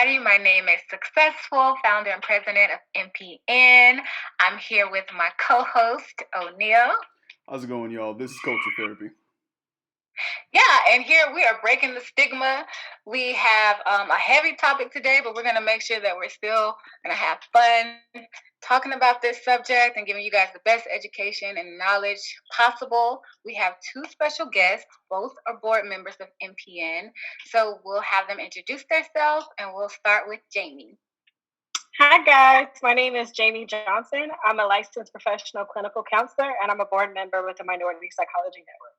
everybody. My name is Successful, founder and president of MPN. I'm here with my co-host, O'Neil. How's it going, y'all? This is Culture Therapy. Yeah, and here we are breaking the stigma. We have a heavy topic today, but we're going to make sure that we're still going to have fun talking about this subject and giving you guys the best education and knowledge possible. We have two special guests. Both are board members of MPN. So we'll have them introduce themselves, and we'll start with Jamie. Hi, guys. My name is Jamie Johnson. I'm a licensed professional clinical counselor, and I'm a board member with the Minority Psychology Network.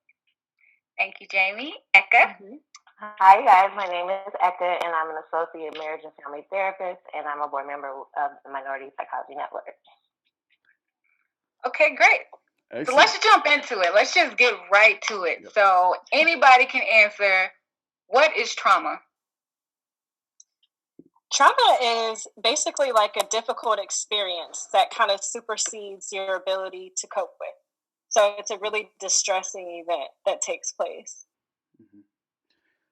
Thank you, Jamie. Eka. Mm-hmm. Hi, guys. My name is Eka, and I'm an associate marriage and family therapist, and I'm a board member of the Minority Psychology Network. Okay, great. Excellent. So let's just jump into it. Let's just get right to it. Yep. So anybody can answer, what is trauma? Trauma is basically like a difficult experience that kind of supersedes your ability to cope with. So it's a really distressing event that takes place. Mm-hmm.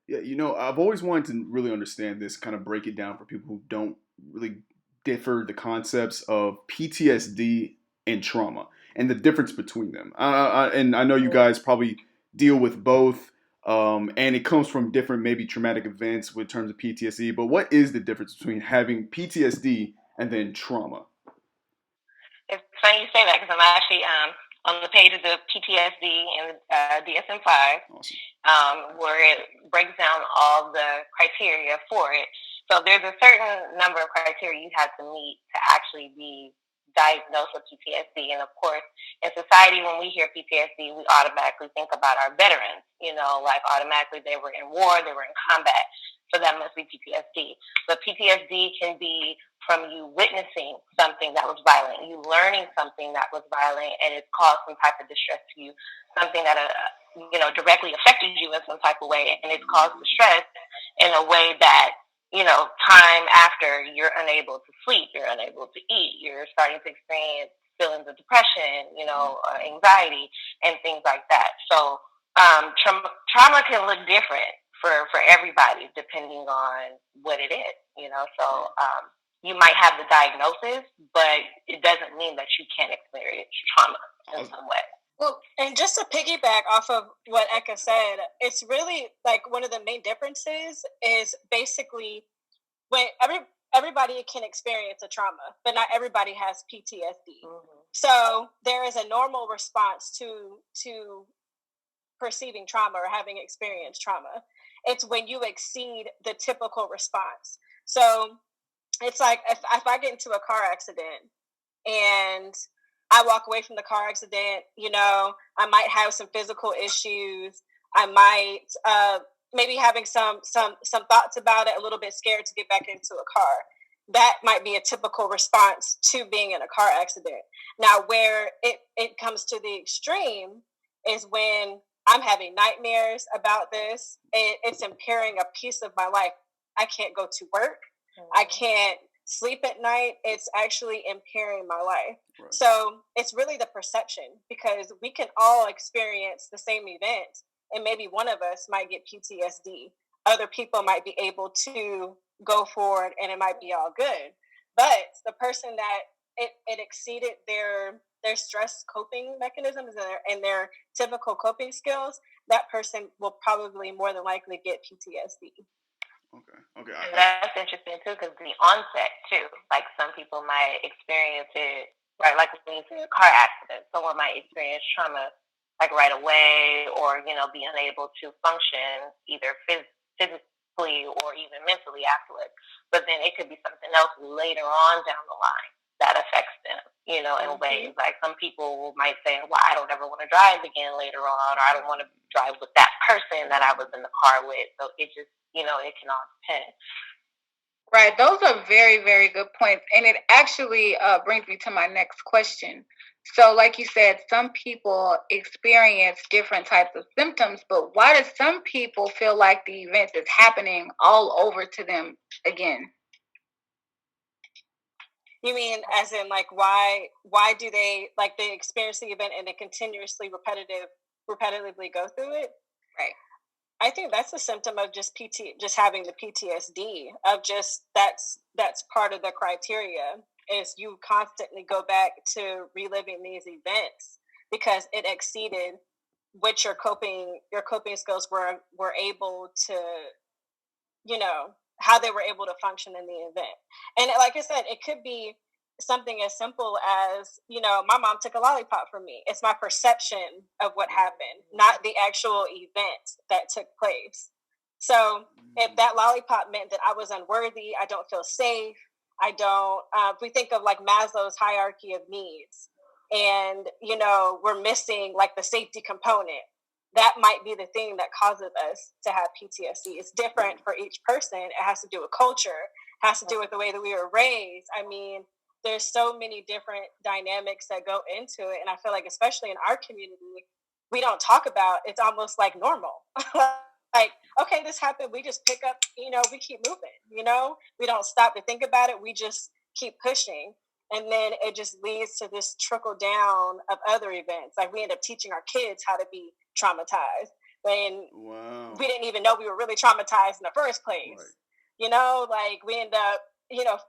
Yeah, I've always wanted to really understand this, kind of break it down for people who don't really differ the concepts of PTSD and trauma and the difference between them. And I know you guys probably deal with both, and it comes from different maybe traumatic events with terms of PTSD, but what is the difference between having PTSD and then trauma? It's funny you say that because I'm actually on the page of the PTSD and DSM-5, awesome. Where it breaks down all the criteria for it. So there's a certain number of criteria you have to meet to actually be diagnosed with PTSD. And of course, in society, when we hear PTSD, we automatically think about our veterans, like automatically they were in war, they were in combat. So that must be PTSD. But PTSD can be from you witnessing something that was violent, you learning something that was violent, and it caused some type of distress to you, something that directly affected you in some type of way, and it's caused distress in a way that time after you're unable to sleep, you're unable to eat, you're starting to experience feelings of depression, anxiety, and things like that. So trauma can look different for everybody depending on what it is, So you might have the diagnosis, but it doesn't mean that you can't experience trauma in some way. Well, and just to piggyback off of what Eka said, it's really like one of the main differences is basically when everybody can experience a trauma, but not everybody has PTSD. Mm-hmm. So there is a normal response to perceiving trauma or having experienced trauma. It's when you exceed the typical response. So it's like if I get into a car accident and I walk away from the car accident, I might have some physical issues. I might maybe having some thoughts about it, a little bit scared to get back into a car. That might be a typical response to being in a car accident. Now, where it comes to the extreme is when I'm having nightmares about this. It's impairing a piece of my life. I can't go to work. Mm-hmm. I can't sleep at night. It's actually impairing my life. Right. So it's really the perception, because we can all experience the same event, and maybe one of us might get PTSD. Other people might be able to go forward and it might be all good. But the person that it exceeded their stress coping mechanisms and their typical coping skills, that person will probably more than likely get PTSD. Okay. And that's interesting too, because the onset too, like some people might experience it, right? Like when you see a car accident, someone might experience trauma like right away, or be unable to function either physically or even mentally afterwards. But then it could be something else later on down the line that affects them, in ways. Like some people might say, well, I don't ever want to drive again later on, or I don't want to drive with that person that I was in the car with. So it just, it can all depend. Right. Those are very, very good points. And it actually brings me to my next question. So like you said, some people experience different types of symptoms, but why do some people feel like the event is happening all over to them again? You mean as in like why do they experience the event and they continuously repetitively go through it? Right. I think that's a symptom of just just having the PTSD of just that's part of the criteria is you constantly go back to reliving these events because it exceeded what your coping skills were able to, you know, how they were able to function in the event. And like I said, it could be something as simple as, my mom took a lollipop from me. It's my perception of what happened, not the actual event that took place. So if that lollipop meant that I was unworthy, I don't feel safe, I don't, if we think of like Maslow's hierarchy of needs, and, we're missing like the safety component, that might be the thing that causes us to have PTSD. It's different for each person. It has to do with culture, it has to do with the way that we were raised. I mean, there's so many different dynamics that go into it. And I feel like, especially in our community, we don't talk about it's almost like normal. Like, okay, this happened. We just pick up, we keep moving, we don't stop to think about it. We just keep pushing. And then it just leads to this trickle down of other events. Like we end up teaching our kids how to be traumatized when we didn't even know we were really traumatized in the first place. Right. Like we end up,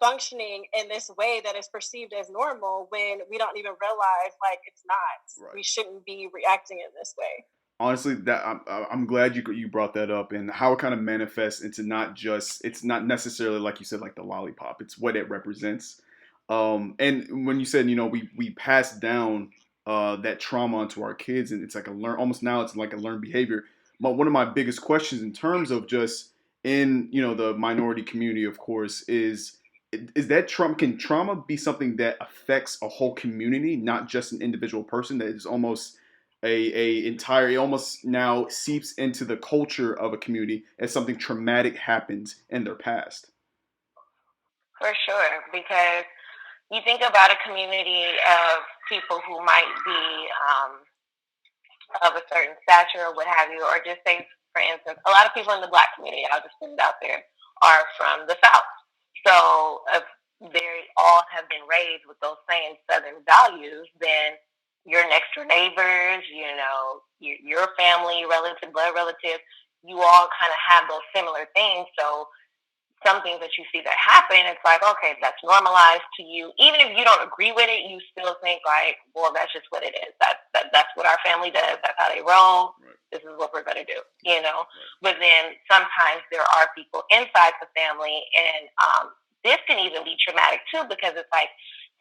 functioning in this way that is perceived as normal when we don't even realize like it's not. Right. We shouldn't be reacting in this way. Honestly, that I'm glad you brought that up, and how it kind of manifests into it's not necessarily like you said, like the lollipop. It's what it represents. And when you said, we pass down that trauma onto our kids, and it's like it's like a learned behavior. But one of my biggest questions in terms of just in, the minority community, of course, is that can trauma be something that affects a whole community, not just an individual person, that is almost it almost now seeps into the culture of a community as something traumatic happens in their past? For sure, because you think about a community of people who might be of a certain stature or what have you, or just say, for instance, a lot of people in the Black community, I'll just put it out there, are from the South. So if they all have been raised with those same Southern values, then your next door neighbors, your family, blood relatives, you all kind of have those similar things. So some things that you see that happen, it's like, okay, that's normalized to you. Even if you don't agree with it, you still think like, well, that's just what it is. That's what our family does. That's how they roll. Right. This is what we're going to do, Right. But then sometimes there are people inside the family, and this can even be traumatic too, because it's like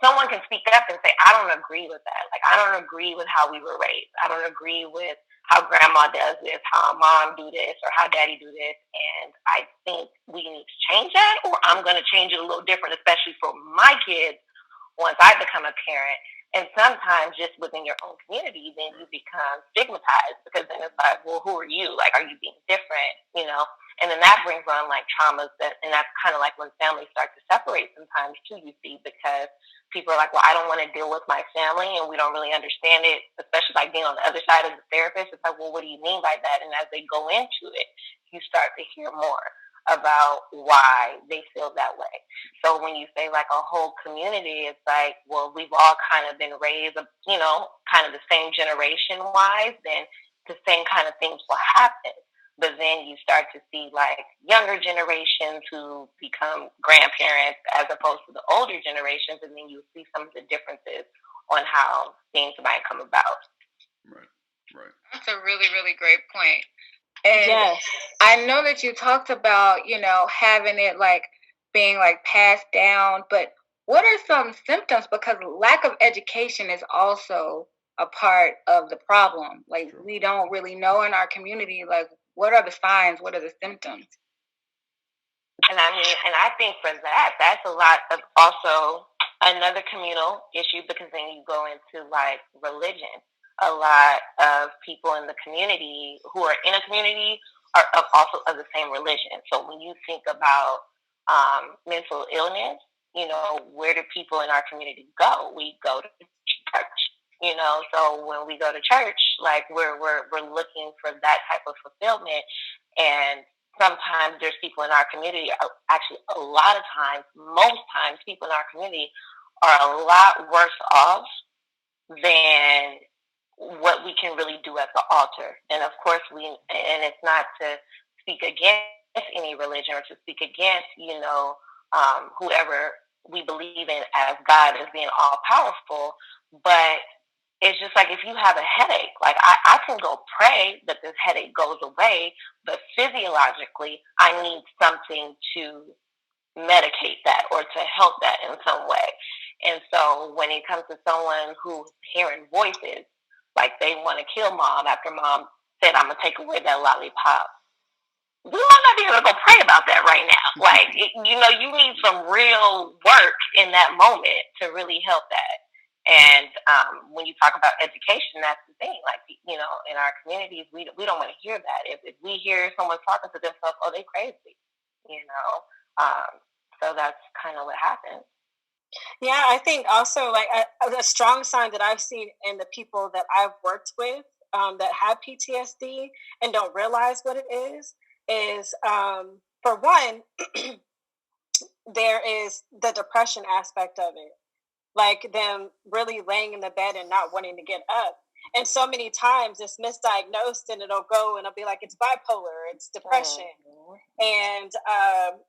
someone can speak up and say, I don't agree with that. Like, I don't agree with how we were raised. I don't agree with how grandma does this, how mom do this, or how daddy do this, and I think we need to change that, or I'm going to change it a little different, especially for my kids once I become a parent. And sometimes just within your own community, then you become stigmatized, because then it's like, well, who are you? Like, are you being different? And then that brings on like traumas, and that's kind of like when families start to separate sometimes too, you see, because people are like, well, I don't want to deal with my family, and we don't really understand it, especially like being on the other side as a therapist. It's like, well, what do you mean by that? And as they go into it, you start to hear more about why they feel that way. So when you say like a whole community, it's like, well, we've all kind of been raised, kind of the same generation wise, then the same kind of things will happen. But then you start to see like younger generations who become grandparents as opposed to the older generations, and then you see some of the differences on how things might come about. Right. That's a really, really great point. And yes. I know that you talked about, having it like being like passed down, but what are some symptoms? Because lack of education is also a part of the problem. Like, sure. We don't really know in our community, like, what are the signs? What are the symptoms? And I think for that's a lot of also another communal issue, because then you go into like religion. A lot of people in the community who are in a community are also of the same religion. So when you think about mental illness, where do people in our community go? We go to church. So when we go to church, like we're looking for that type of fulfillment. And sometimes there's people in our community, actually a lot of times, most times, people in our community are a lot worse off than what we can really do at the altar. And of course, and it's not to speak against any religion or to speak against, whoever we believe in as God as being all powerful, but it's just like if you have a headache, like I can go pray that this headache goes away, but physiologically, I need something to medicate that or to help that in some way. And so when it comes to someone who's hearing voices, like they want to kill mom after mom said, I'm going to take away that lollipop, we might not be able to go pray about that right now. Like, you need some real work in that moment to really help that. And when you talk about education, that's the thing. Like, in our communities, we don't want to hear that. If we hear someone talking to themselves, oh, they crazy, so that's kind of what happens. Yeah, I think also like a strong sign that I've seen in the people that I've worked with that have PTSD and don't realize what it is for one, there is the depression aspect of it, like them really laying in the bed and not wanting to get up. And so many times it's misdiagnosed and it'll be like it's bipolar, it's depression, and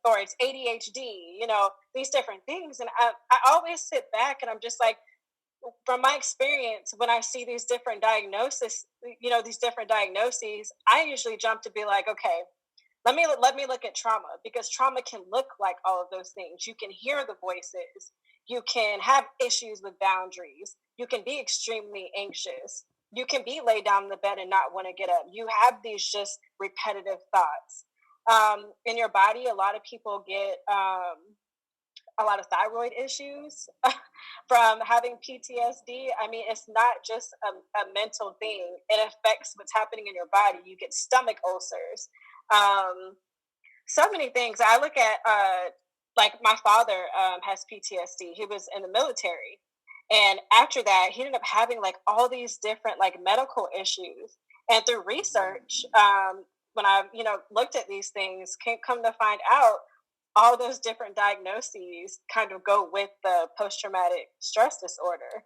or it's ADHD, these different things. And I always sit back and I'm just like, from my experience, when I see these different diagnoses, I usually jump to be like, okay, let me look at trauma, because trauma can look like all of those things. You can hear the voices. You can have issues with boundaries. You can be extremely anxious. You can be laid down in the bed and not want to get up. You have these just repetitive thoughts in your body. A lot of people get a lot of thyroid issues from having PTSD. I mean, it's not just a mental thing. It affects what's happening in your body. You get stomach ulcers. So many things. I look at like my father has PTSD. He was in the military, and after that he ended up having like all these different like medical issues. And through research, when I looked at these things, can't come to find out all those different diagnoses kind of go with the post-traumatic stress disorder.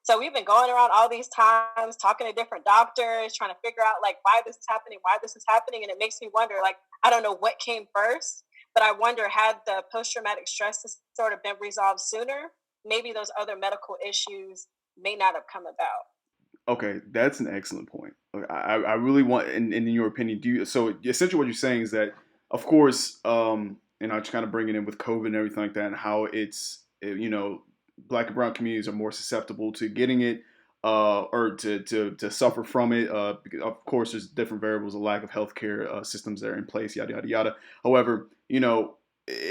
So we've been going around all these times, talking to different doctors, trying to figure out like why this is happening. And it makes me wonder, like, I don't know what came first, but I wonder, had the post-traumatic stress disorder been resolved sooner, maybe those other medical issues may not have come about. Okay, that's an excellent point. I really want, and in your opinion, so essentially what you're saying is that, of course, and I just kind of bring it in with COVID and everything like that, and how Black and brown communities are more susceptible to getting it, or to suffer from it. Because of course, there's different variables, a lack of healthcare systems that are in place, yada yada yada. However, in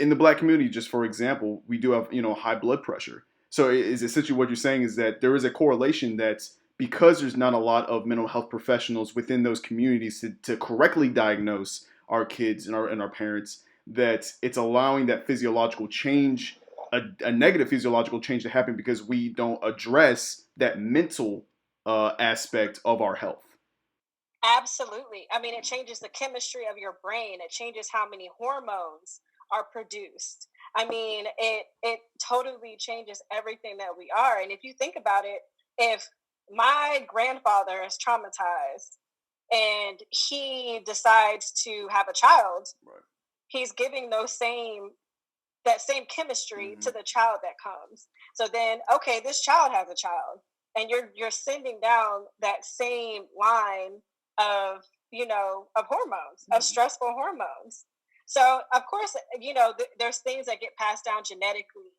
the Black community, just for example, we do have high blood pressure. So is essentially what you're saying is that there is a correlation that's because there's not a lot of mental health professionals within those communities to correctly diagnose our kids and our parents, that it's allowing that physiological change, a negative physiological change to happen because we don't address that mental aspect of our health. Absolutely. I mean, it changes the chemistry of your brain. It changes how many hormones are produced. I mean, it totally changes everything that we are. And if you think about it, if my grandfather is traumatized and he decides to have a child, right, he's giving that same chemistry to the child that comes. So then, okay, this child has a child, and you're sending down that same line of of hormones, of stressful hormones. So of course, there's things that get passed down genetically,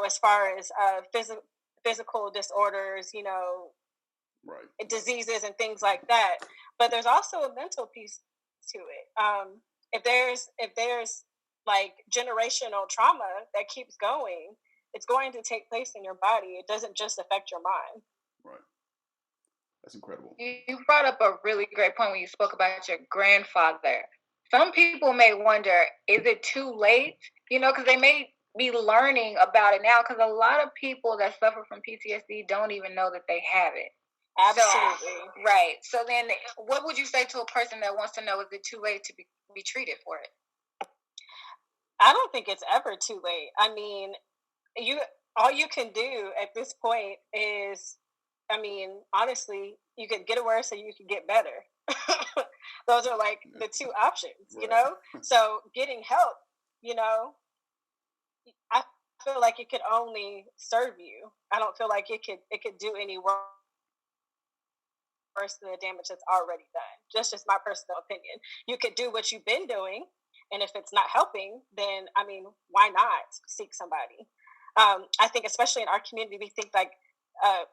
as far as physical disorders, right, diseases and things like that. But there's also a mental piece to it. If there's like generational trauma that keeps going, it's going to take place in your body. It doesn't just affect your mind. Right. That's incredible. You brought up a really great point when you spoke about your grandfather. Some people may wonder, is it too late? Because they may be learning about it now, because a lot of people that suffer from PTSD don't even know that they have it. Absolutely. So, right. So then what would you say to a person that wants to know, is it too late to be treated for it? I don't think it's ever too late. I mean, all you can do at this point is I mean, honestly, you could get it worse or you could get better. Those are like the two options, you know? So getting help, you know, I feel like it could only serve you. I don't feel like it could do any worse than the damage that's already done. Just my personal opinion. You could do what you've been doing, and if it's not helping, then I mean, why not seek somebody? I think, especially in our community, we think uh,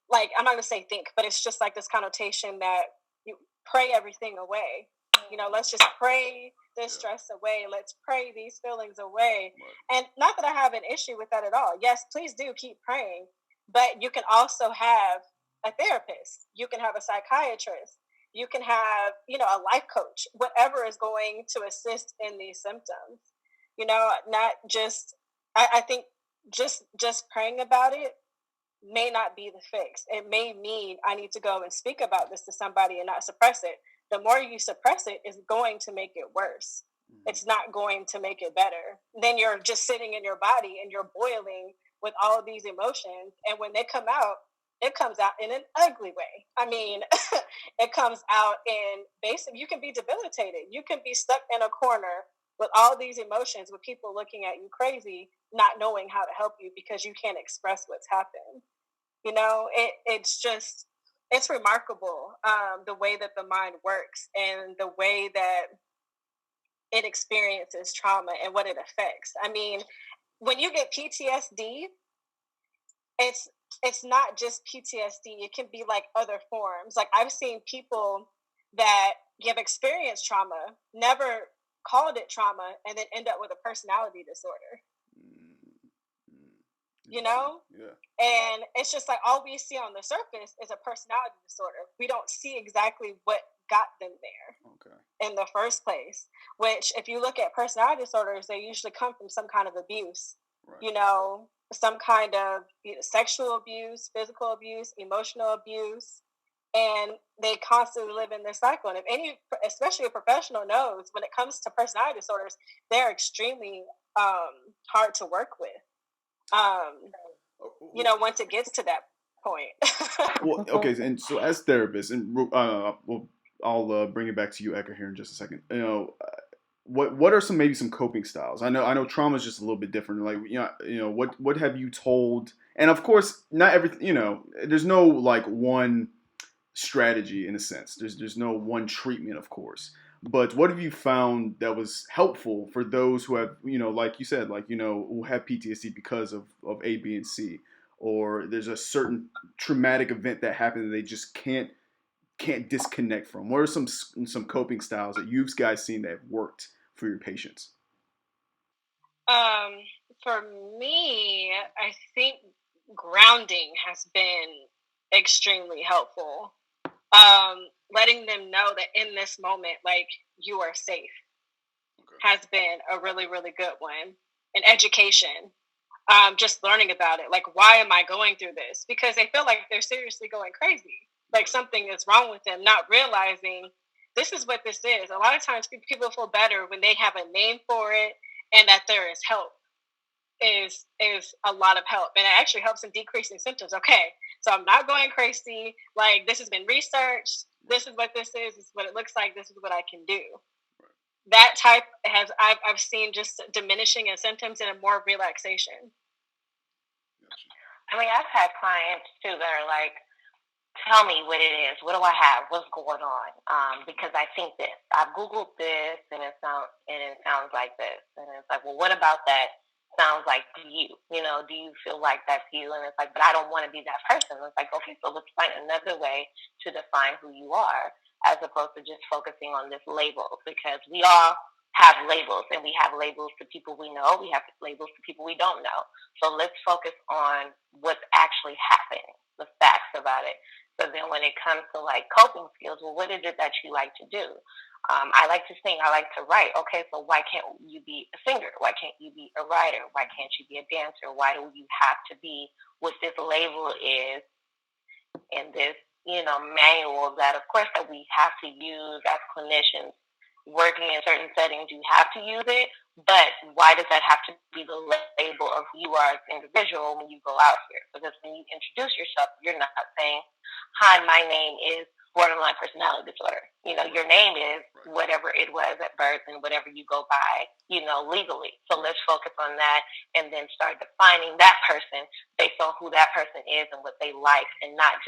like I'm not gonna say think, but it's just like this connotation that you pray everything away. You know, let's just pray this stress away. Let's pray these feelings away. And not that I have an issue with that at all. Yes, please do keep praying, but you can also have a therapist. You can have a psychiatrist. You can have, you know, a life coach, whatever is going to assist in these symptoms. You know, not just, I think just praying about it may not be the fix. It may mean I need to go and speak about this to somebody and not suppress it. The more you suppress it, is going to make it worse. It's not going to make it better. Then you're just sitting in your body and you're boiling with all of these emotions. And when they come out, it comes out in an ugly way. I mean, it comes out in basically, you can be debilitated. You can be stuck in a corner with all these emotions, with people looking at you crazy, not knowing how to help you because you can't express what's happened. You know, it's remarkable, the way that the mind works and the way that it experiences trauma and what it affects. I mean, when you get PTSD, it's it's not just PTSD. It can be like other forms. Like I've seen people that have experienced trauma, never called it trauma, and then end up with a personality disorder. You know? Yeah. And it's just like all we see on the surface is a personality disorder. We don't see exactly what got them there in the first place. Which, if you look at personality disorders, they usually come from some kind of abuse. You know, some kind of sexual abuse, physical abuse, emotional abuse, and they constantly live in this cycle. And if any, especially a professional, knows when it comes to personality disorders, they're extremely hard to work with. You know, once it gets to that point. Well, okay, and so as therapists, and I'll bring it back to you, Eka, here in just a second. You know, what are some coping styles? I know trauma is just a little bit different. Like what have you told? And of course, not everything. You know, there's no like one strategy in a sense. There's no one treatment, of course. But what have you found that was helpful for those who have, like you said, like, who have PTSD because of A, B, and C, or there's a certain traumatic event that happened that they just can't disconnect from? What are some coping styles that you've guys seen that have worked for your patients? For me, I think grounding has been extremely helpful. Letting them know that in this moment, like, you are safe has been a really, really good one. And education, just learning about it. Like, why am I going through this? Because they feel like they're seriously going crazy. Like something is wrong with them, not realizing this is what this is. A lot of times people feel better when they have a name for it and that there is help. Is a lot of help, and it actually helps in decreasing symptoms. Okay, so I'm not going crazy. Like, this has been researched. This is what this is. This is what it looks like. This is what I can do. That type I've seen just diminishing in symptoms and a more relaxation. I mean, I've had clients too that are like, tell me what it is. What do I have? What's going on? Because I think this. I've Googled this, and it sounds like this. And it's like, well, what about that sounds like you? Do you feel like that's you? And it's like, but I don't want to be that person. It's like, okay, so let's find another way to define who you are, as opposed to just focusing on this label. Because we all have labels, and we have labels to people we know. We have labels to people we don't know. So let's focus on what's actually happening, the facts about it. So then when it comes to like coping skills, well, what is it that you like to do? I like to sing. I like to write. Okay, so why can't you be a singer? Why can't you be a writer? Why can't you be a dancer? Why do you have to be what this label is in this, manual that, of course, that we have to use as clinicians working in certain settings? You have to use it, But why does that have to be the label of who you are as an individual when you go out here? Because when you introduce yourself, you're not saying, "Hi, my name is borderline personality disorder." Your name is whatever it was at birth and whatever you go by, legally. So let's focus on that and then start defining that person based on who that person is and what they like, and not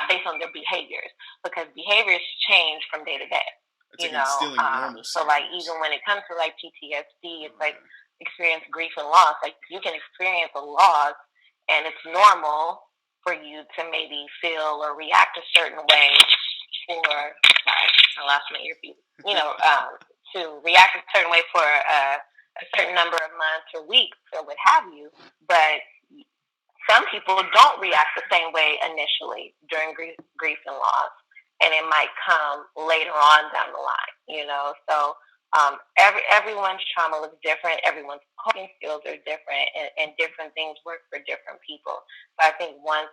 based on their behaviors, because behaviors change from day to day. It's like instilling normal so like even when it comes to like PTSD, it's like experience grief and loss. Like you can experience a loss, and it's normal for you to maybe feel or react a certain way for. Sorry, I lost my earpiece. To react a certain way for a certain number of months or weeks or what have you, but some people don't react the same way initially during grief and loss, and it might come later on down the line. So everyone's trauma looks different. Everyone's coping skills are different, and different things work for different people. So I think once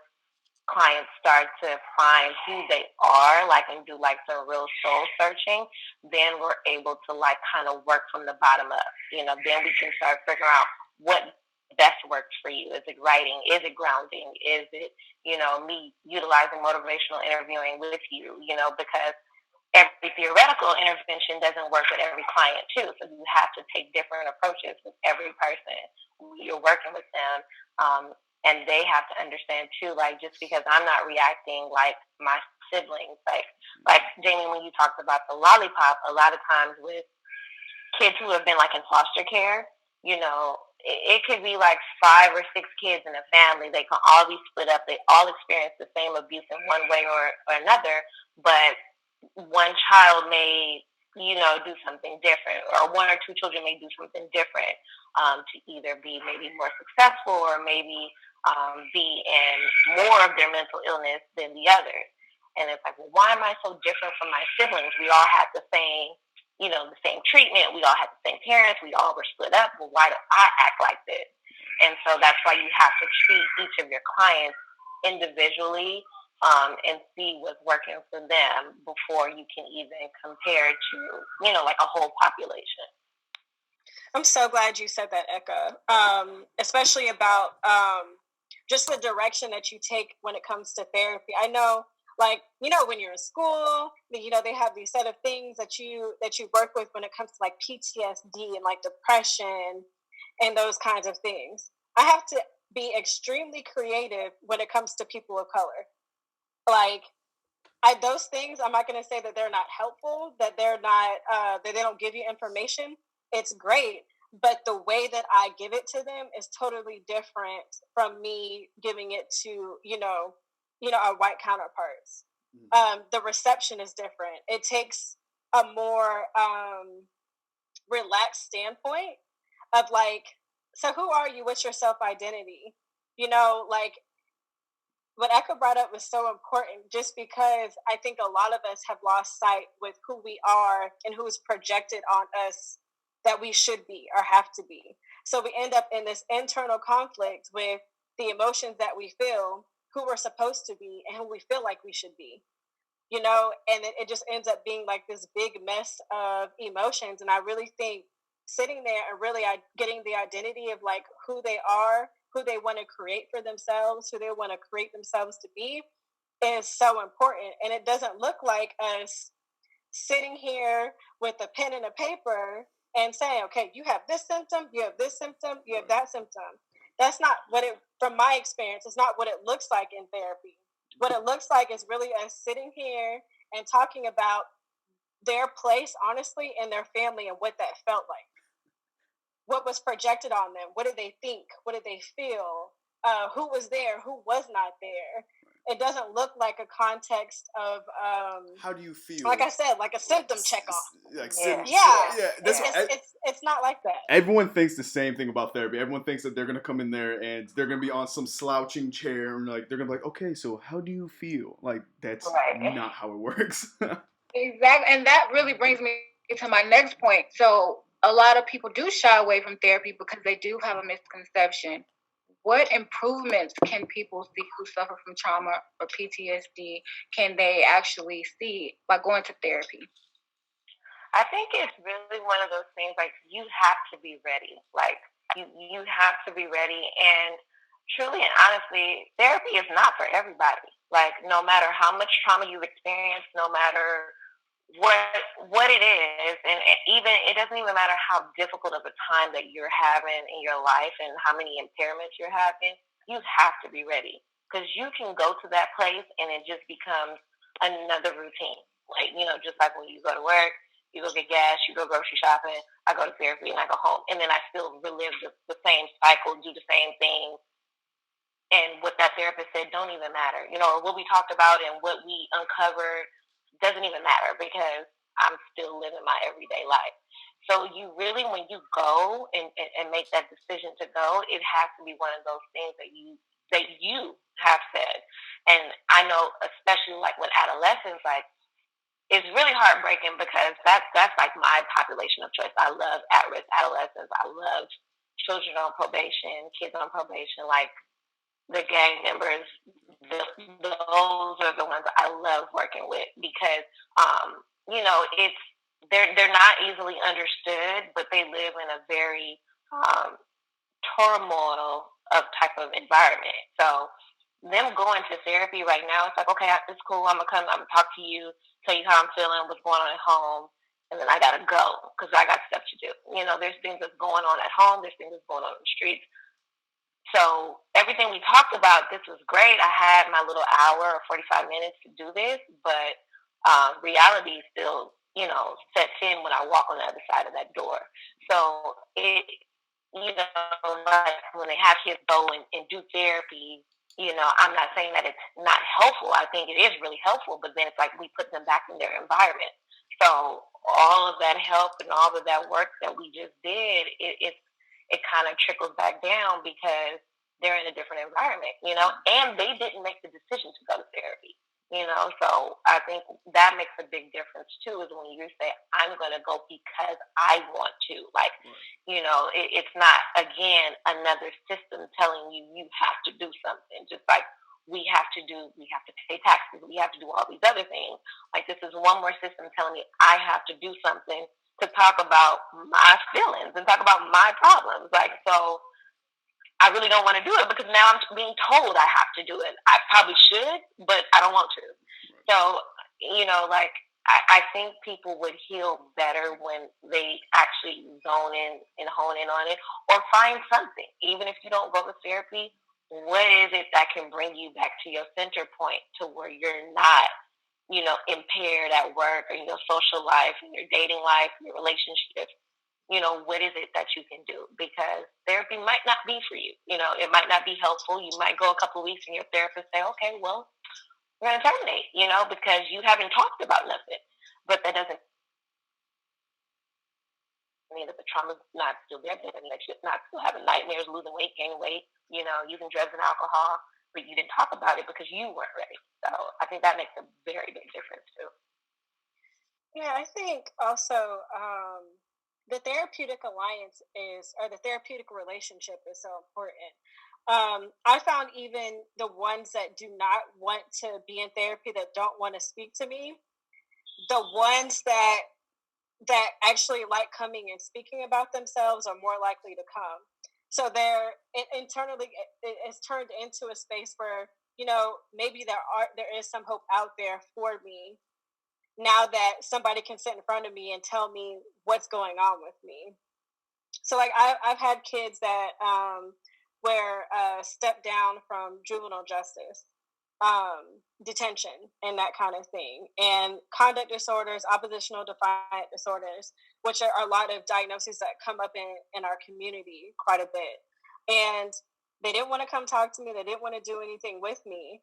clients start to find who they are, like, and do like some real soul searching, then we're able to like kind of work from the bottom up. Then we can start figuring out what best works for you. Is it writing? Is it grounding? Is it, me utilizing motivational interviewing with you? Because every theoretical intervention doesn't work with every client too. So you have to take different approaches with every person you're working with them. And they have to understand too, like, just because I'm not reacting like my siblings, like Jamie, when you talked about the lollipop, a lot of times with kids who have been like in foster care, it could be like 5 or 6 kids in a family. They can all be split up. They all experience the same abuse in one way or another, but one child may, do something different, or 1 or 2 children may do something different to either be maybe more successful or maybe be in more of their mental illness than the others. And it's like, well, why am I so different from my siblings? We all had the same, the same treatment. We all had the same parents. We all were split up. Well, why do I act like this? And so that's why you have to treat each of your clients individually, and see what's working for them before you can even compare to, like a whole population. I'm so glad you said that, Eka, especially about just the direction that you take when it comes to therapy. I know, like, when you're in school, they have these set of things that you work with when it comes to like PTSD and like depression and those kinds of things. I have to be extremely creative when it comes to people of color. Like, those things, I'm not going to say that they're not helpful, that they're not, that they don't give you information. It's great, but the way that I give it to them is totally different from me giving it to, our white counterparts. The reception is different. It takes a more relaxed standpoint of like, so who are you? What's your self-identity? Like, what Eka brought up was so important, just because I think a lot of us have lost sight with who we are and who's projected on us that we should be or have to be. So we end up in this internal conflict with the emotions that we feel, who we're supposed to be, and who we feel like we should be. And it just ends up being like this big mess of emotions. And I really think sitting there and really getting the identity of like who they are, who they want to create for themselves, who they want to create themselves to be, is so important. And it doesn't look like us sitting here with a pen and a paper and saying, okay, you have this symptom, you have this symptom, you have that symptom. That's not what from my experience, it's not what it looks like in therapy. What it looks like is really us sitting here and talking about their place, honestly, in their family and what that felt like. What was projected on them? What did they think? What did they feel? Who was there? Who was not there? It doesn't look like a context of how do you feel? Like I said, like a symptom checkoff. It's not like that. Everyone thinks the same thing about therapy. Everyone thinks that they're gonna come in there and they're gonna be on some slouching chair and like they're gonna be like, okay, so how do you feel? Like that's not how it works. Exactly, and that really brings me to my next point. So a lot of people do shy away from therapy because they do have a misconception. What improvements can people see who suffer from trauma or PTSD? Can they actually see by going to therapy? I think it's really one of those things like you have to be ready. Like you have to be ready, and truly and honestly, therapy is not for everybody. Like no matter how much trauma you've experienced, no matter what it is, and even it doesn't even matter how difficult of a time that you're having in your life and how many impairments you're having, you have to be ready because you can go to that place and it just becomes another routine. Like just like when you go to work, you go get gas, you go grocery shopping, I go to therapy and I go home, and then I still relive the same cycle, do the same thing, and what that therapist said don't even matter. Or what we talked about and what we uncovered doesn't even matter because I'm still living my everyday life. So you really, when you go and make that decision to go, it has to be one of those things that you have said. And I know, especially like with adolescents, like it's really heartbreaking because that's like my population of choice. I love at-risk adolescents. I love children on probation, kids on probation. Like the gang members, those are the ones I love working with because, it's they're not easily understood, but they live in a very turmoil of type of environment. So them going to therapy right now, it's like, okay, it's cool. I'm gonna talk to you, tell you how I'm feeling, what's going on at home, and then I gotta go because I got stuff to do. There's things that's going on at home. There's things that's going on in the streets. So everything we talked about, this was great. I had my little hour or 45 minutes to do this, but reality still, sets in when I walk on the other side of that door. So like when they have kids go and do therapy, I'm not saying that it's not helpful. I think it is really helpful, but then it's like we put them back in their environment. So all of that help and all of that work that we just did, it kind of trickles back down because they're in a different environment, and they didn't make the decision to go to therapy. So I think that makes a big difference too, is when you say, I'm going to go because I want to. Like, it's not, again, another system telling you have to do something. Just like we have to pay taxes, we have to do all these other things. Like, this is one more system telling me I have to do something to talk about my feelings and talk about my problems. Like, so I really don't want to do it because now I'm being told I have to do it. I probably should, but I don't want to. So, like, I think people would heal better when they actually zone in and hone in on it or find something. Even if you don't go to therapy, what is it that can bring you back to your center point to where you're not, impaired at work or in your social life, in your dating life, in your relationships? What is it that you can do? Because therapy might not be for you. It might not be helpful. You might go a couple of weeks and your therapist say, okay, well, we're going to terminate, because you haven't talked about nothing. But that doesn't mean that the trauma's not still there. It doesn't mean that you're not still having nightmares, losing weight, gaining weight, using drugs and alcohol, but you didn't talk about it because you weren't ready. So I think that makes a very big difference too. Yeah, I think also the therapeutic alliance or the therapeutic relationship is so important. I found even the ones that do not want to be in therapy, that don't want to speak to me, the ones that actually like coming and speaking about themselves are more likely to come. So internally it's turned into a space where maybe there is some hope out there for me now that somebody can sit in front of me and tell me what's going on with me. So like I've had kids that were stepped down from juvenile justice, detention, and that kind of thing, and conduct disorders, oppositional defiant disorders, which are a lot of diagnoses that come up in our community quite a bit. And they didn't want to come talk to me. They didn't want to do anything with me.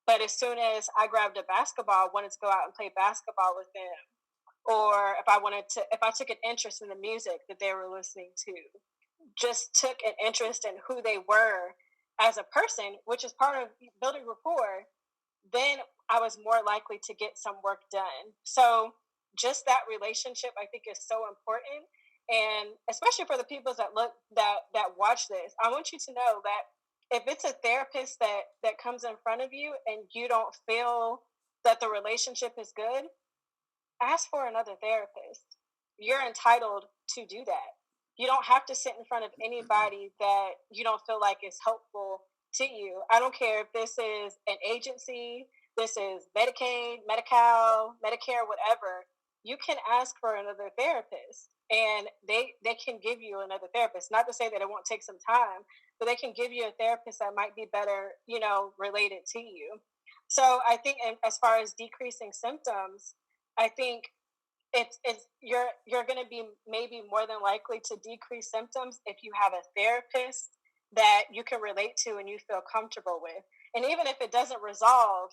But as soon as I grabbed a basketball, I wanted to go out and play basketball with them. Or if I took an interest in the music that they were listening to, just took an interest in who they were as a person, which is part of building rapport, then I was more likely to get some work done. So just that relationship, I think, is so important. And especially for the people that watch this, I want you to know that if it's a therapist that comes in front of you and you don't feel that the relationship is good, ask for another therapist. you're entitled to do that. You don't have to sit in front of anybody that you don't feel like is helpful to you. I don't care if this is an agency, this is Medicaid, Medi-Cal, Medicare, whatever. You can ask for another therapist, and they can give you another therapist. Not to say that it won't take some time, but they can give you a therapist that might be better, related to you. So I think, as far as decreasing symptoms, I think it's you're going to be maybe more than likely to decrease symptoms if you have a therapist that you can relate to and you feel comfortable with. And even if it doesn't resolve,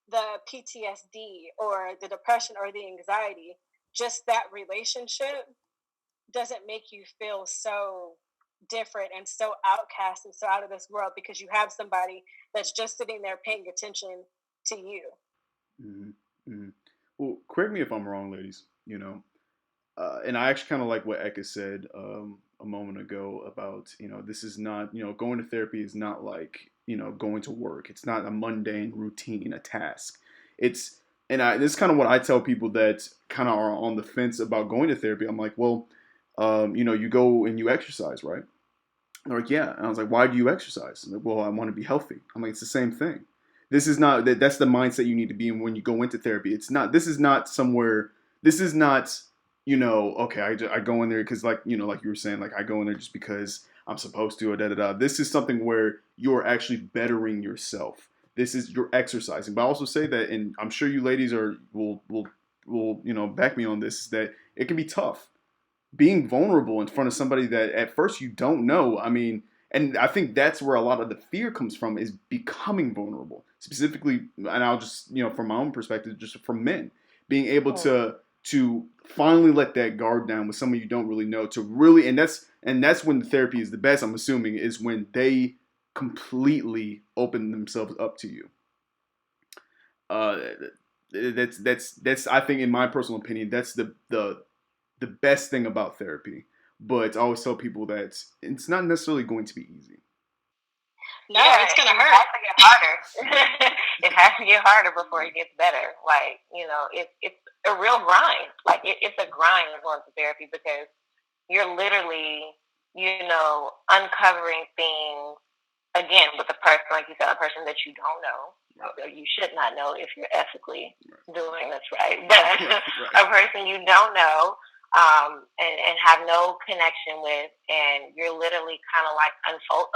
the PTSD or the depression or the anxiety, just that relationship doesn't make you feel so different and so outcast and so out of this world, because you have somebody that's just sitting there paying attention to you. Mm-hmm. Mm-hmm. Well, correct me if I'm wrong, ladies. And I actually kind of like what Eka said a moment ago about, this is not, going to therapy is not like, going to work. It's not a mundane routine, a task. It's, this is kind of what I tell people that kind of are on the fence about going to therapy. I'm like, well, you go and you exercise, right? They're like, yeah. And I was like, why do you exercise? Like, well, I want to be healthy. I'm like, it's the same thing. This is not that's the mindset you need to be in when you go into therapy. It's not. This is not somewhere. This is not. Okay, I go in there because like like you were saying, like I go in there just because I'm supposed to, or da da da. This is something where you're actually bettering yourself. This is you're exercising. But I also say that, and I'm sure you ladies will back me on this, is that it can be tough being vulnerable in front of somebody that at first you don't know. I mean, and I think that's where a lot of the fear comes from, is becoming vulnerable. Specifically, and I'll just, from my own perspective, just from men, being able to finally let that guard down with someone you don't really know, to really, and that's when the therapy is the best, I'm assuming, is when they completely open themselves up to you. That's I think, in my personal opinion, that's the best thing about therapy. But I always tell people that it's not necessarily going to be easy. No, it's going to hurt. It has to get harder. It has to get harder before it gets better. Like, it's a real grind. Like, it's a grind going to therapy, because you're literally, uncovering things, again, with a person, like you said, a person that you don't know. Or you should not know if you're ethically doing this right. But a person you don't know, and have no connection with, and you're literally kind of like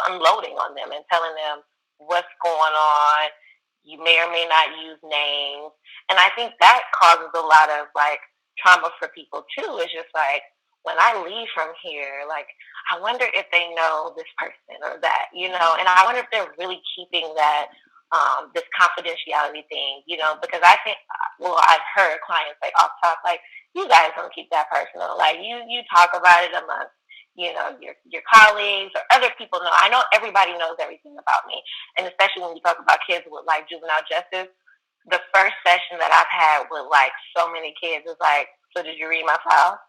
unloading on them and telling them what's going on. You may or may not use names. And I think that causes a lot of like trauma for people too. It's just like, when I leave from here, like, I wonder if they know this person or that, and I wonder if they're really keeping that, this confidentiality thing, because I think, I've heard clients like off top, like, you guys don't keep that personal. Like, you talk about it amongst, your colleagues or other people know. I know everybody knows everything about me. And especially when you talk about kids with like juvenile justice, the first session that I've had with like so many kids is like, so did you read my file?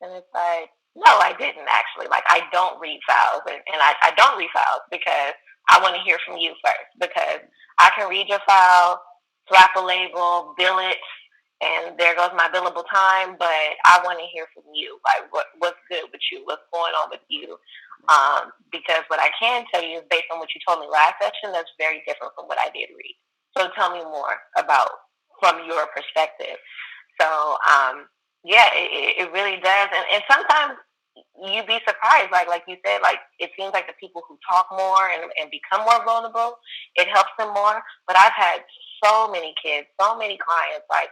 And it's like, no, I didn't actually. Like, I don't read files. And I don't read files because I want to hear from you first. Because I can read your file, slap a label, bill it, and there goes my billable time. But I want to hear from you. Like, what's good with you? What's going on with you? Because what I can tell you is, based on what you told me last session, that's very different from what I did read. So tell me more about from your perspective. So, yeah, it really does. And sometimes you'd be surprised. Like you said, like, it seems like the people who talk more and become more vulnerable, it helps them more. But I've had so many kids, so many clients, like,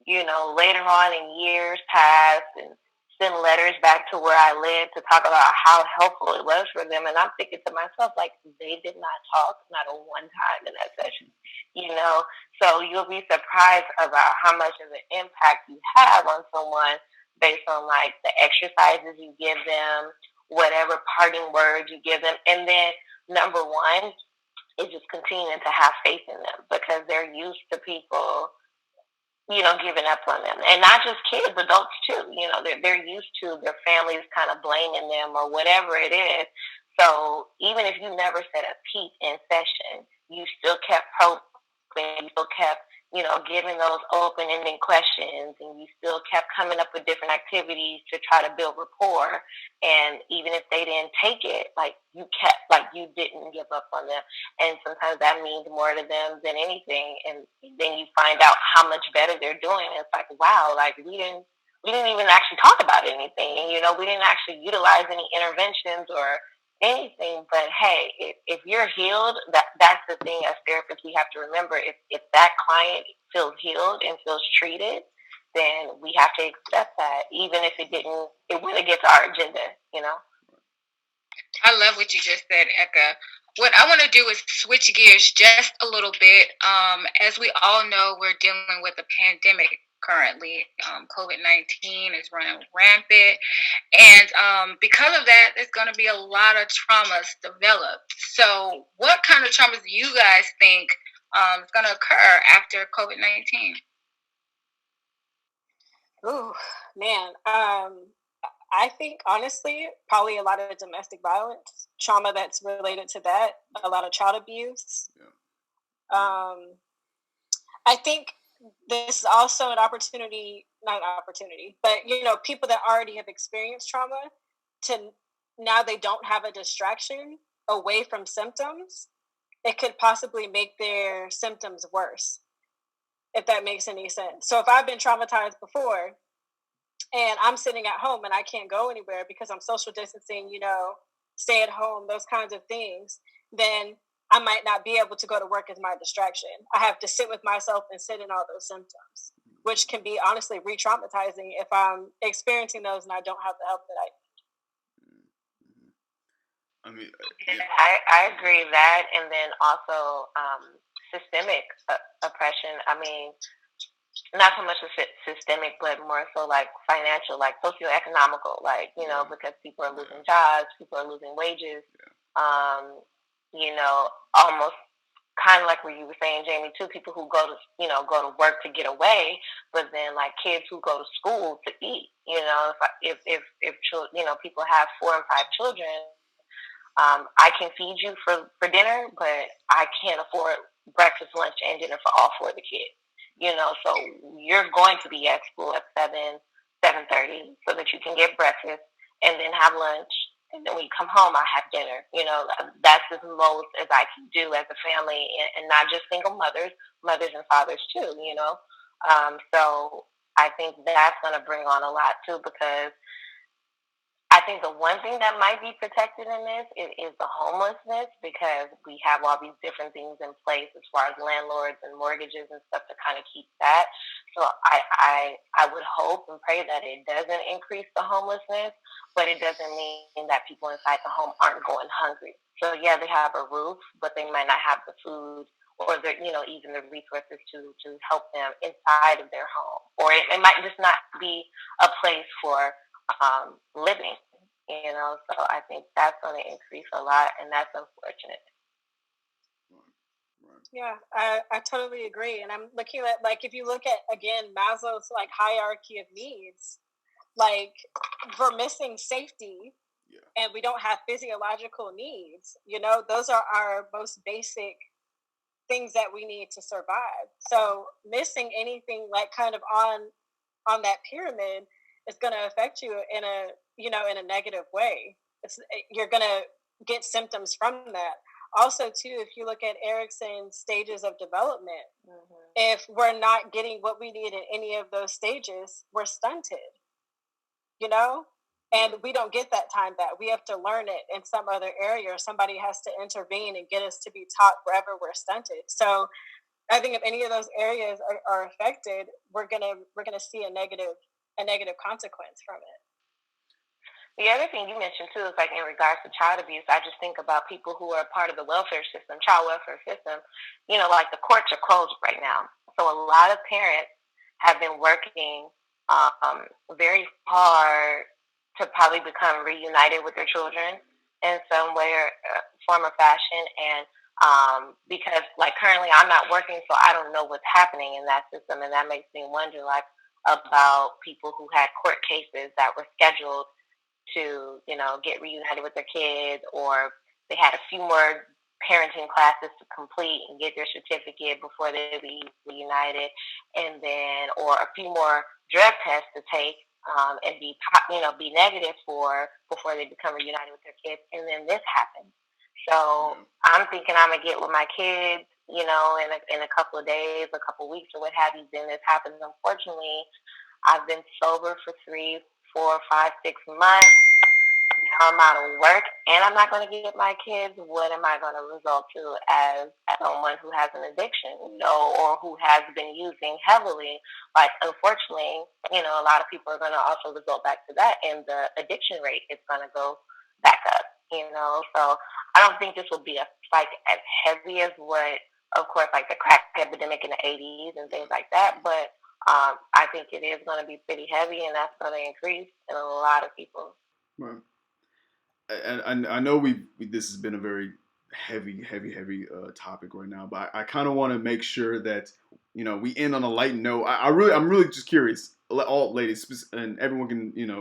later on in years past, and send letters back to where I live to talk about how helpful it was for them. And I'm thinking to myself, like, they did not talk, not a one time in that session, So you'll be surprised about how much of an impact you have on someone based on like the exercises you give them, whatever parting words you give them. And then number one is just continuing to have faith in them, because they're used to people, giving up on them. And not just kids, adults too. They're used to their families kind of blaming them or whatever it is. So even if you never said a peep in session, you still kept probing, you still kept, giving those open-ended questions, and you still kept coming up with different activities to try to build rapport. And even if they didn't take it, like you kept, like you didn't give up on them. And sometimes that means more to them than anything. And then you find out how much better they're doing. It's like, wow, like we didn't even actually talk about anything. You know, we didn't actually utilize any interventions or anything. But hey, if you're healed, that's the thing as therapists we have to remember. If that client feels healed and feels treated, then we have to accept that, even if it wouldn't against our agenda, you know? I love what you just said, Eka. What I want to do is switch gears just a little bit. As we all know, we're dealing with a pandemic currently. COVID-19 is running rampant. And because of that, there's going to be a lot of traumas developed. So, what kind of traumas do you guys think is going to occur after COVID-19? Ooh, man. I think honestly, probably a lot of domestic violence, trauma that's related to that, a lot of child abuse. Yeah. Um, I think this is also an opportunity, not an opportunity, but people that already have experienced trauma to now they don't have a distraction away from symptoms. It could possibly make their symptoms worse, if that makes any sense. So if I've been traumatized before and I'm sitting at home and I can't go anywhere because I'm social distancing, stay at home, those kinds of things, then I might not be able to go to work as my distraction. I have to sit with myself and sit in all those symptoms, which can be honestly re-traumatizing if I'm experiencing those and I don't have the help that I need. I mean, I agree with that. And then also systemic oppression. I mean, not so much systemic, but more so like financial, like socioeconomical, like, because people are losing jobs, people are losing wages, almost kind of like what you were saying, Jamie, too, people who go to work to get away, but then like kids who go to school to eat, if people have 4 and 5 children, I can feed you for dinner, but I can't afford breakfast, lunch, and dinner for all 4 of the kids. So you're going to be at school at 7:30, so that you can get breakfast and then have lunch. And then when you come home, I have dinner. That's as most as I can do as a family, and not just single mothers and fathers too. So I think that's going to bring on a lot too, because I think the one thing that might be protected in this is the homelessness, because we have all these different things in place as far as landlords and mortgages and stuff to kind of keep that. So I would hope and pray that it doesn't increase the homelessness, but it doesn't mean that people inside the home aren't going hungry. So yeah, they have a roof, but they might not have the food or the even the resources to help them inside of their home, or it might just not be a place for living, so I think that's going to increase a lot, and that's unfortunate. Yeah, I totally agree. And I'm looking at, like, if you look at, again, Maslow's like hierarchy of needs, like we're missing safety and we don't have physiological needs, those are our most basic things that we need to survive. So missing anything like kind of on that pyramid is going to affect you in a negative way. You're going to get symptoms from that. Also, too, if you look at Erickson's stages of development, if we're not getting what we need in any of those stages, we're stunted, and we don't get that time back. We have to learn it in some other area, or somebody has to intervene and get us to be taught wherever we're stunted. So I think if any of those areas are affected, we're gonna see a negative consequence from it. The other thing you mentioned too is like in regards to child abuse, I just think about people who are part of the welfare system, child welfare system. Like the courts are closed right now, so a lot of parents have been working very hard to probably become reunited with their children in some way or form or fashion, and because like currently I'm not working, so I don't know what's happening in that system, and that makes me wonder like about people who had court cases that were scheduled to, get reunited with their kids, or they had a few more parenting classes to complete and get their certificate before they be reunited, and then, or a few more drug test to take and be negative for before they become reunited with their kids, and then this happens. So I'm thinking I'm gonna get with my kids, in a couple of days, a couple of weeks, or what have you. Then this happens. Unfortunately, I've been sober for 3, 4, 5, 6 months. Now I'm out of work, and I'm not going to get my kids. What am I going to result to as someone who has an addiction, or who has been using heavily? Like, unfortunately, a lot of people are going to also result back to that, and the addiction rate is going to go back up. So I don't think this will be a spike as heavy as what, of course, like the crack epidemic in the 80s and things like that, but I think it is going to be pretty heavy, and that's going to increase in a lot of people. Right. And I know this has been a very heavy topic right now, but I kind of want to make sure that we end on a light note. I'm really just curious. All ladies and everyone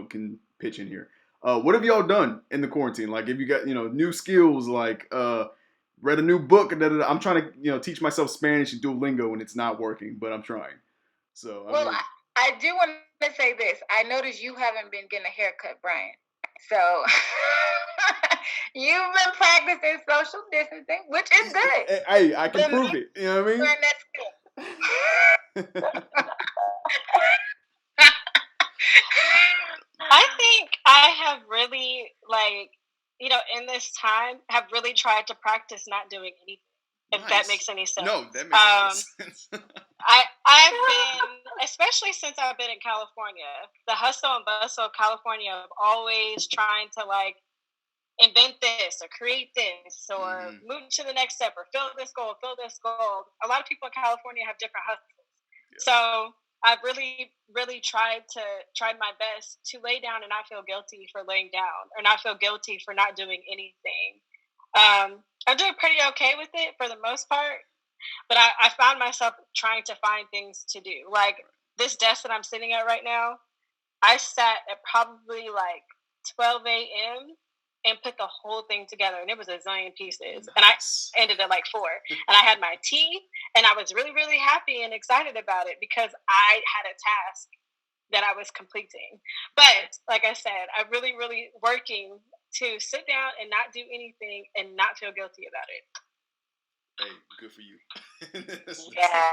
can pitch in here. What have y'all done in the quarantine? Like, if you got new skills, like read a new book. I'm trying to teach myself Spanish and Duolingo, and it's not working, but I'm trying. So I do want to say this. I noticed you haven't been getting a haircut, Brian. So you've been practicing social distancing, which is good. Hey, I can prove it. You know what I mean? I think I have really, in this time, have really tried to practice not doing anything. If that makes any sense. No, that makes sense. I've been, especially since I've been in California, the hustle and bustle of California of always trying to invent this or create this or move to the next step or fill this goal. A lot of people in California have different hustles. Yeah. So I've really, really tried my best to lay down and not feel guilty for laying down, or not feel guilty for not doing anything. I'm doing pretty okay with it for the most part, but I found myself trying to find things to do. Like this desk that I'm sitting at right now, I sat at probably 12 a.m. and put the whole thing together, and it was a zillion pieces. And I ended at 4, and I had my tea, and I was really, really happy and excited about it because I had a task that I was completing. But like I said, I'm really, really working to sit down and not do anything and not feel guilty about it. Hey, good for you. Yeah.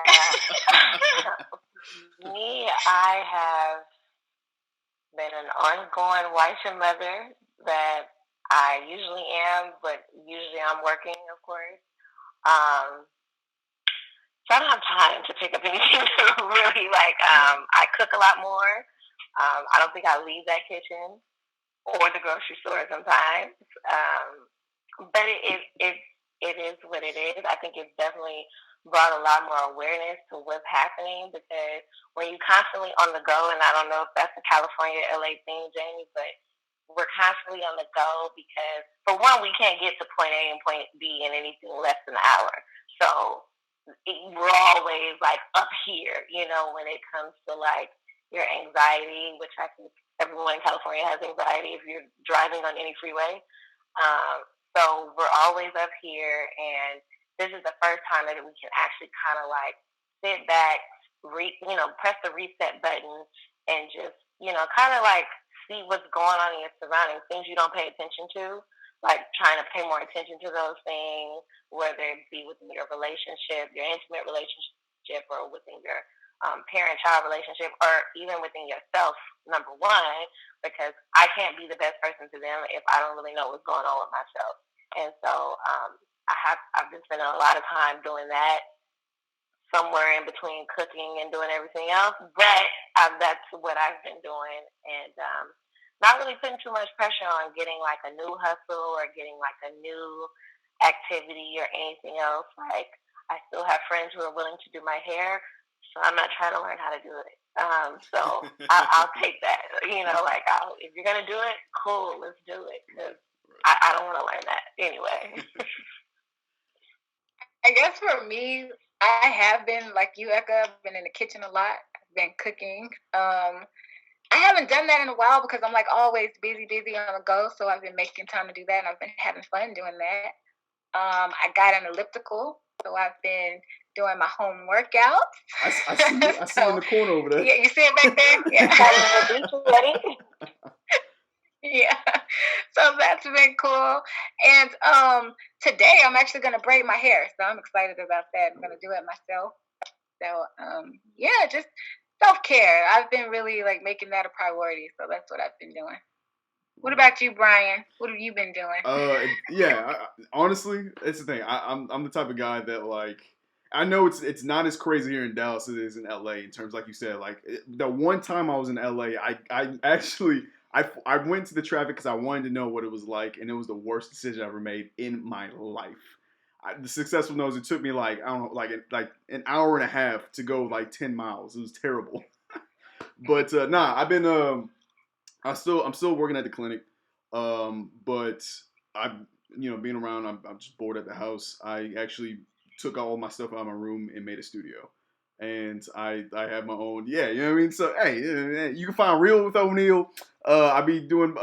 Me, I have been an ongoing wife and mother that I usually am, but usually I'm working, of course. So I don't have time to pick up anything to really I cook a lot more. I don't think I leave that kitchen or the grocery store sometimes. But it is what it is. I think it's definitely brought a lot more awareness to what's happening, because when you're constantly on the go, and I don't know if that's a California, LA thing, Jamie, but we're constantly on the go because, for one, we can't get to point A and point B in anything less than an hour. So we're always up here, when it comes to your anxiety, which I think everyone in California has anxiety if you're driving on any freeway. So we're always up here, and this is the first time that we can actually kind of sit back, press the reset button, and just kind of see what's going on in your surroundings, things you don't pay attention to, trying to pay more attention to those things, whether it be within your relationship, your intimate relationship, or within your parent-child relationship, or even within yourself, number one, because I can't be the best person to them if I don't really know what's going on with myself. And so I've been spending a lot of time doing that, somewhere in between cooking and doing everything else. But that's what I've been doing, and not really putting too much pressure on getting a new hustle or getting a new activity or anything else. I still have friends who are willing to do my hair, so I'm not trying to learn how to do it. So I'll take that. If you're gonna do it, cool, let's do it. Because I don't want to learn that anyway. I guess for me, I have been like you, Eka. I've been in the kitchen a lot. I've been cooking. I haven't done that in a while because I'm always busy on the go. So I've been making time to do that, and I've been having fun doing that. I got an elliptical, So I've been doing my home workouts. I see you in the corner over there. Yeah, you see it back there? Yeah. Yeah. So that's been cool. And today I'm actually going to braid my hair. So I'm excited about that. I'm going to do it myself. So yeah, just self-care. I've been really like making that a priority. So that's what I've been doing. What about you, Brian? What have you been doing? Honestly, it's the thing. I'm the type of guy that like I know it's not as crazy here in Dallas as it is in LA in terms like you said. Like the one time I was in LA, I actually I went to the traffic because I wanted to know what it was like, and it was the worst decision I ever made in my life. The successful knows it took me like I don't know like an hour and a half to go like 10 miles. It was terrible. But I've been I'm still working at the clinic, but I'm being around. I'm just bored at the house. I actually took all my stuff out of my room and made a studio, and I have my own. Yeah, you know what I mean. So hey, you can find Real with O'Neal. I be doing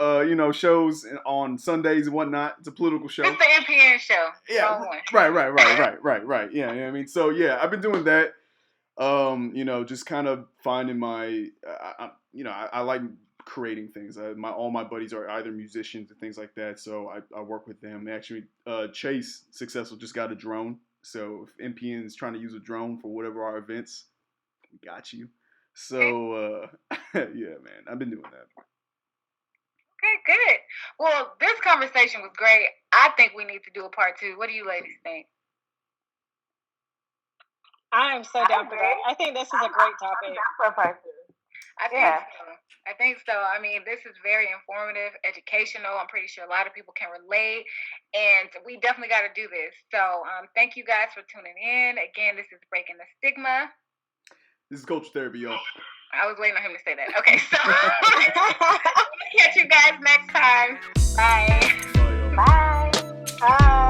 shows on Sundays and whatnot. It's a political show. It's the NPN show. Yeah, right. Yeah, you know what I mean. So yeah, I've been doing that. Just kind of finding my. I like creating things. All my buddies are either musicians and things like that, so I work with them. Actually, Chase Successful just got a drone, so if NPN is trying to use a drone for whatever our events, we got you. So yeah, man, I've been doing that. Okay, good. Well, this conversation was great. I think we need to do a part 2. What do you ladies think? I am so down for that. I think this is a great topic. I think so. I mean, this is very informative, educational. I'm pretty sure a lot of people can relate, and we definitely got to do this. So thank you guys for tuning in. Again, this is Breaking the Stigma. This is Culture Therapy, y'all. I was waiting on him to say that. Okay, so catch you guys next time. Bye. Bye. Bye.